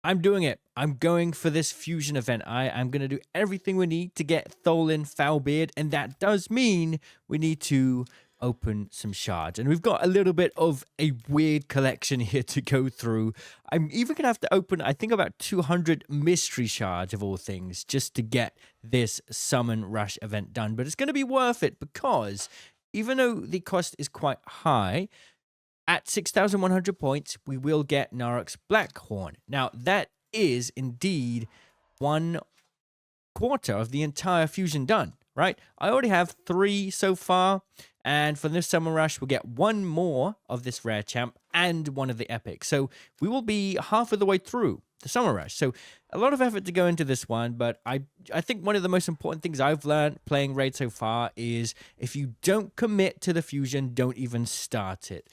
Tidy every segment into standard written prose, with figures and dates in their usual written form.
I'm doing it. I'm going for this fusion event. I'm going to do everything we need to get Tholin Foulbeard, and that does mean we need to open some shards. And we've got a little bit of a weird collection here to go through. I'm even going to have to open, I think, about 200 mystery shards of all things just to get this Summon Rush event done. But it's going to be worth it because even though the cost is quite high, at 6,100 points, we will get Narok's Blackhorn. Now, that is indeed 1/4 of the entire fusion done, right? I already have 3 so far, and for this Summer Rush, we'll get 1 more of this rare champ and 1 of the epics. So we will be half of the way through the Summer Rush. So a lot of effort to go into this one, but I think one of the most important things I've learned playing Raid so far is if you don't commit to the fusion, don't even start it.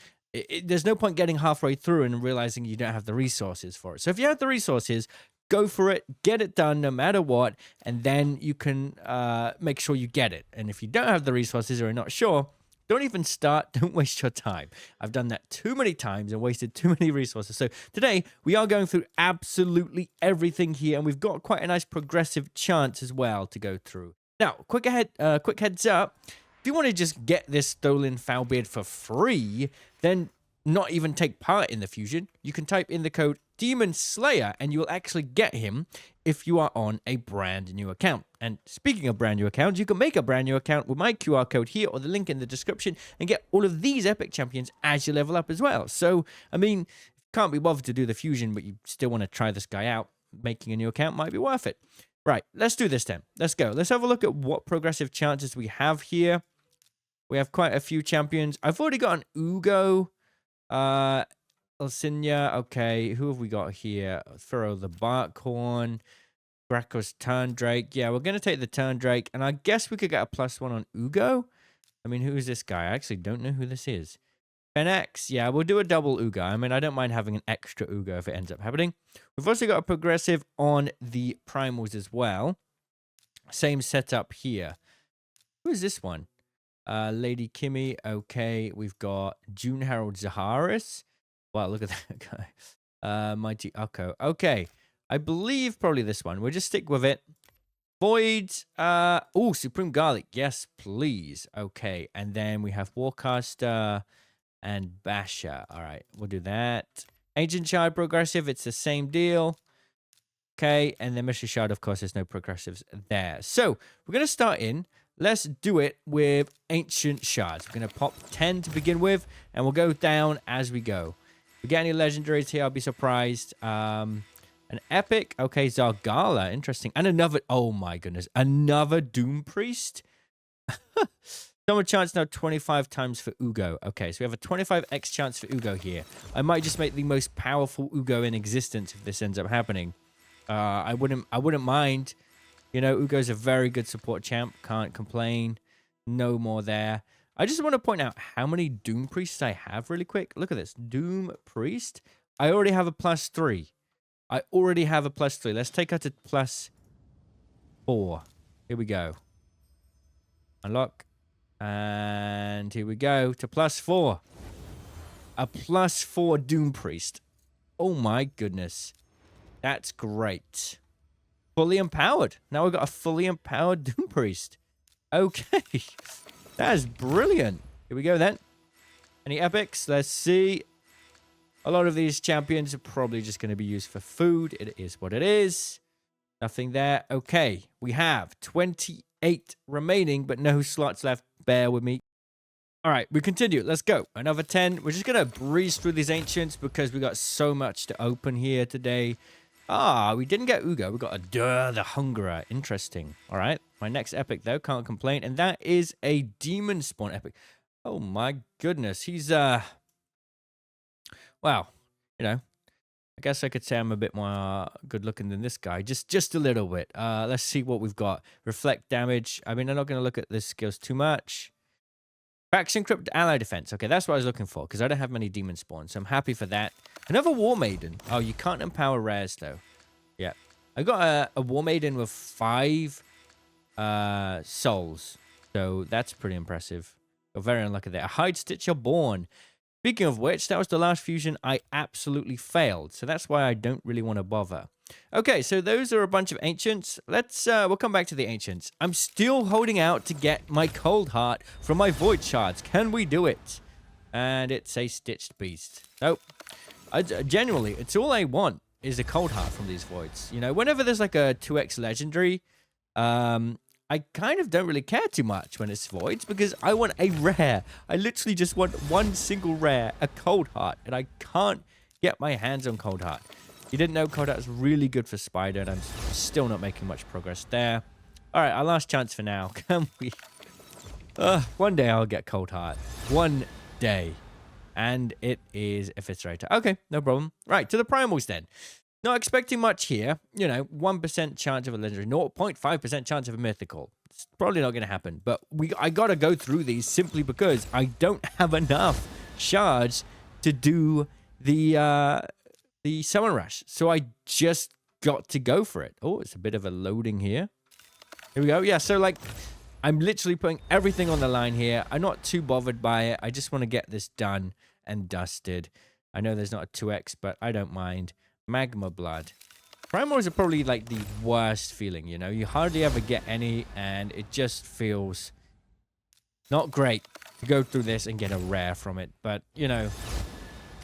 There's no point getting halfway through and realizing you don't have the resources for it. So if you have the resources, go for it, get it done no matter what, and then you can make sure you get it. And if you don't have the resources or are not sure, don't even start. Don't waste your time. I've done that too many times and wasted too many resources. So today, we are going through absolutely everything here, and we've got quite a nice progressive chance as well to go through. Now, quick heads up. If you want to just get this Tholin Foulbeard for free, then not even take part in the fusion, you can type in the code Demon Slayer and you will actually get him if you are on a brand new account. And speaking of brand new accounts, you can make a brand new account with my QR code here or the link in the description and get all of these epic champions as you level up as well. So, I mean, if you can't be bothered to do the fusion, but you still want to try this guy out, making a new account might be worth it. Right, let's do this then. Let's go. Let's have a look at what progressive chances we have here. We have quite a few champions. I've already got an Uugo. Elsinia. Okay, who have we got here? Throw the Barkhorn. Graco's Turndrake. Yeah, we're going to take the Turndrake. And I guess we could get a +1 on Uugo. I mean, who is this guy? I actually don't know who this is. Fenix. Yeah, we'll do a double Uugo. I mean, I don't mind having an extra Uugo if it ends up happening. We've also got a progressive on the Primals as well. Same setup here. Who is this one? Lady Kimmy. Okay, we've got June Herald Zaharis. Wow, look at that guy. Mighty Ukko. Okay, I believe probably this one. We'll just stick with it. Void. Oh, Supreme Garlic. Yes, please. Okay, and then we have Warcaster and Basher. All right, we'll do that. Ancient Shard progressive. It's the same deal. Okay, and then Mystery Shard, of course, there's no progressives there. So we're going to start in. Let's do it with Ancient Shards. We're going to pop 10 to begin with, and we'll go down as we go. If we get any legendaries here, I'll be surprised. An epic. Okay, Zargala. Interesting. And another... Oh, my goodness. Another Doom Priest? Summon chance now 25 times for Uugo. Okay, so we have a 25x chance for Uugo here. I might just make the most powerful Uugo in existence if this ends up happening. I wouldn't mind... You know, Ugo's a very good support champ. Can't complain. No more there. I just want to point out how many Doom Priests I have really quick. Look at this. Doom Priest. I already have a +3. I already have a +3. Let's take her to +4. Here we go. Unlock. And here we go to +4. A +4 Doom Priest. Oh my goodness. That's great. Fully empowered. Now we've got a fully empowered Doom Priest. Okay. That is brilliant. Here we go then. Any epics? Let's see. A lot of these champions are probably just going to be used for food. It is what it is. Nothing there. Okay. We have 28 remaining, but no slots left. Bear with me. All right. We continue. Let's go. Another 10. We're just going to breeze through these ancients because we got so much to open here today. Ah, we didn't get Uugo. We got a the Hungerer. Interesting. All right. My next epic, though, can't complain. And that is a Demon Spawn epic. Oh, my goodness. He's, wow. You know, I guess I could say I'm a bit more good looking than this guy. Just a little bit. Let's see what we've got. Reflect damage. I mean, I'm not going to look at the skills too much. Faction Crypt Ally Defense. Okay, that's what I was looking for, because I don't have many Demon Spawns, so I'm happy for that. Another War Maiden. Oh, you can't empower rares, though. Yeah. I got a War Maiden with 5 souls, so that's pretty impressive. You're very unlucky there. A Hide Stitcher Born. Speaking of which, that was the last fusion I absolutely failed. So that's why I don't really want to bother. Okay, so those are a bunch of ancients. We'll come back to the ancients. I'm still holding out to get my cold heart from my void shards. Can we do it? And it's a stitched beast. Nope. Genuinely, it's all I want is a cold heart from these voids. You know, whenever there's like a 2x legendary, I kind of don't really care too much when it's voids because I want a rare. I literally just want one single rare, a cold heart, and I can't get my hands on cold heart. You didn't know cold heart is really good for spider, and I'm still not making much progress there. All right, our last chance for now. Can we? One day I'll get cold heart. One day. And it is a Eviscerator. Okay, no problem. Right, to the primals then. Not expecting much here. You know, 1% chance of a legendary, 0.5% chance of a mythical. It's probably not going to happen. But I got to go through these simply because I don't have enough shards to do the summon rush. So I just got to go for it. Oh, it's a bit of a loading here. Here we go. Yeah, so like I'm literally putting everything on the line here. I'm not too bothered by it. I just want to get this done and dusted. I know there's not a 2x, but I don't mind. Magma blood. Primals are probably like the worst feeling, you know? You hardly ever get any, and it just feels not great to go through this and get a rare from it. But, you know,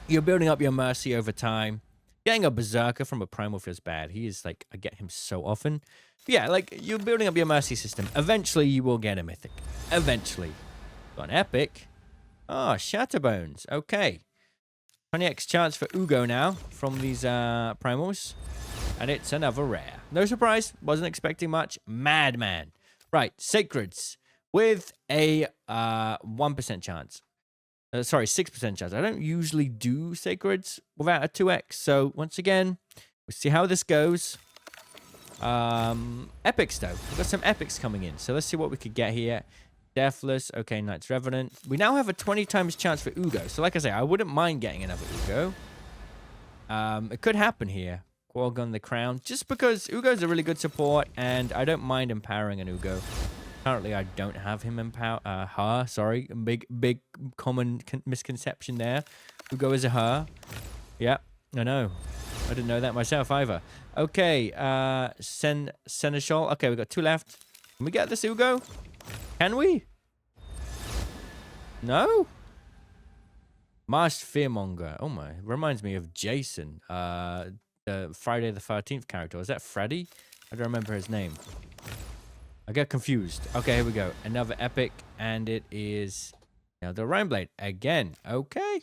you're building up your mercy over time. Getting a berserker from a primal feels bad. He is like, I get him so often. But yeah, like, you're building up your mercy system. Eventually, you will get a mythic. Eventually. Got an epic. Oh, Shatterbones. Okay. 20x chance for Uugo now from these primals. And it's another rare. No surprise. Wasn't expecting much. Madman. Right. Sacreds. With a 1% chance. Sorry, 6% chance. I don't usually do Sacreds without a 2x. So, once again, we'll see how this goes. Epics, though. We've got some epics coming in. So, let's see what we could get here. Deathless. Okay, Knight's Revenant. We now have a 20 times chance for Uugo. So, like I say, I wouldn't mind getting another Uugo. It could happen here. Gorgon the Crown. Just because Ugo's a really good support, and I don't mind empowering an Uugo. Currently, I don't have him her. Sorry, big common misconception there. Uugo is a her. Yeah, I know. I didn't know that myself either. Okay, Seneschal. Okay, we've got 2 left. Can we get this Uugo? Can we? No? Masked Fearmonger. Oh my, reminds me of Jason. The Friday the 13th character. Is that Freddy? I don't remember his name. I get confused. Okay, here we go. Another epic, and it is now the Rhyme Blade again. Okay.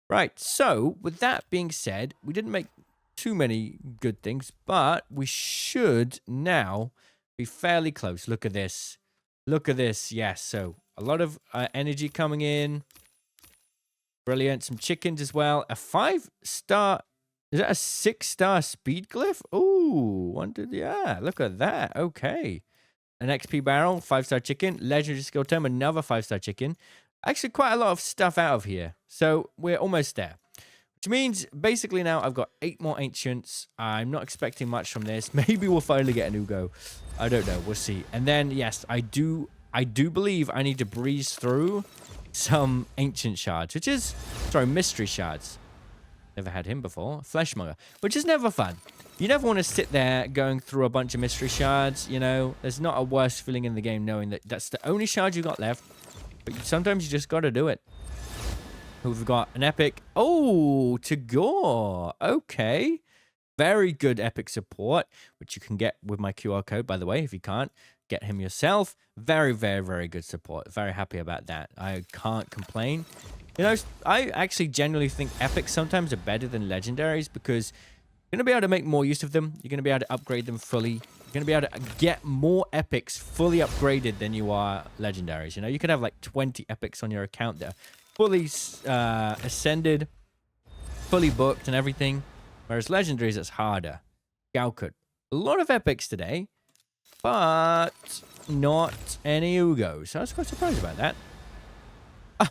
Right, so with that being said, we didn't make too many good things, but we should now be fairly close. Look at this. Look at this. Yes, so a lot of energy coming in. Brilliant. Some chickens as well. A 5-star. Is that a 6-star speed glyph? Ooh, yeah, look at that. Okay. An XP barrel, 5-star chicken, legendary skill tome, another 5-star chicken. Actually, quite a lot of stuff out of here. So we're almost there. Which means basically now I've got 8 more ancients. I'm not expecting much from this. Maybe we'll finally get an Uugo. I don't know. We'll see. And then, yes, I do believe I need to breeze through some ancient shards, which is, sorry, mystery shards. Never had him before. Fleshmonger, which is never fun. You never want to sit there going through a bunch of mystery shards, you know. There's not a worse feeling in the game knowing that that's the only shard you got left. But sometimes you just got to do it. We've got an epic. Oh, Tagoar. Okay. Very good epic support, which you can get with my QR code, by the way, if you can't. Get him yourself. Very, very, very good support. Very happy about that. I can't complain. You know, I actually genuinely think epics sometimes are better than legendaries because you're going to be able to make more use of them. You're going to be able to upgrade them fully. You're going to be able to get more epics fully upgraded than you are legendaries. You know, you could have like 20 epics on your account there. Fully ascended, fully booked and everything. Whereas legendaries, it's harder. Galkut. A lot of epics today, but not any Uugos. So I was quite surprised about that.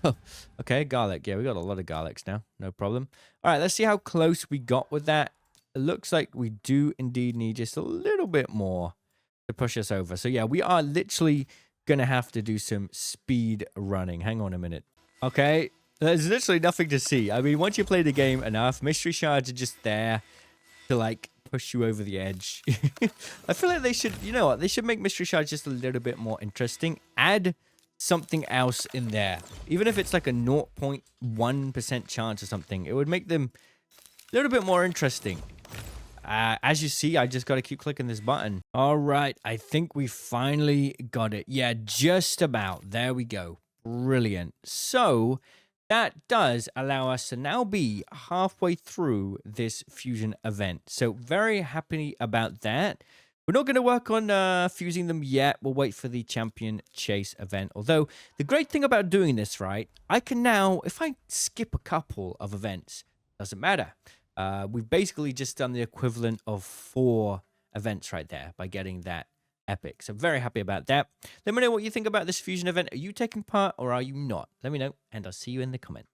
Oh, okay, garlic. Yeah, we got a lot of garlics now. No problem. All right, let's see how close we got with that. It looks like we do indeed need just a little bit more to push us over. So yeah, we are literally going to have to do some speed running. Hang on a minute. Okay, There's literally nothing to see. I mean, once you play the game enough, mystery shards are just there to, like, push you over the edge. I feel like they should, you know what? They should make mystery shards just a little bit more interesting. Add something else in there. Even if it's like a 0.1% chance or something, it would make them a little bit more interesting. As you see, I just got to keep clicking this button. All right, I think we finally got it. Yeah, just about. There we go. Brilliant. So that does allow us to now be halfway through this fusion event. So very happy about that. We're not going to work on fusing them yet. We'll wait for the champion chase event. Although the great thing about doing this, right, I can now, if I skip a couple of events, doesn't matter. We've basically just done the equivalent of 4 events right there by getting that epic. So very happy about that. Let me know what you think about this fusion event. Are you taking part or are you not? Let me know, and I'll see you in the comments.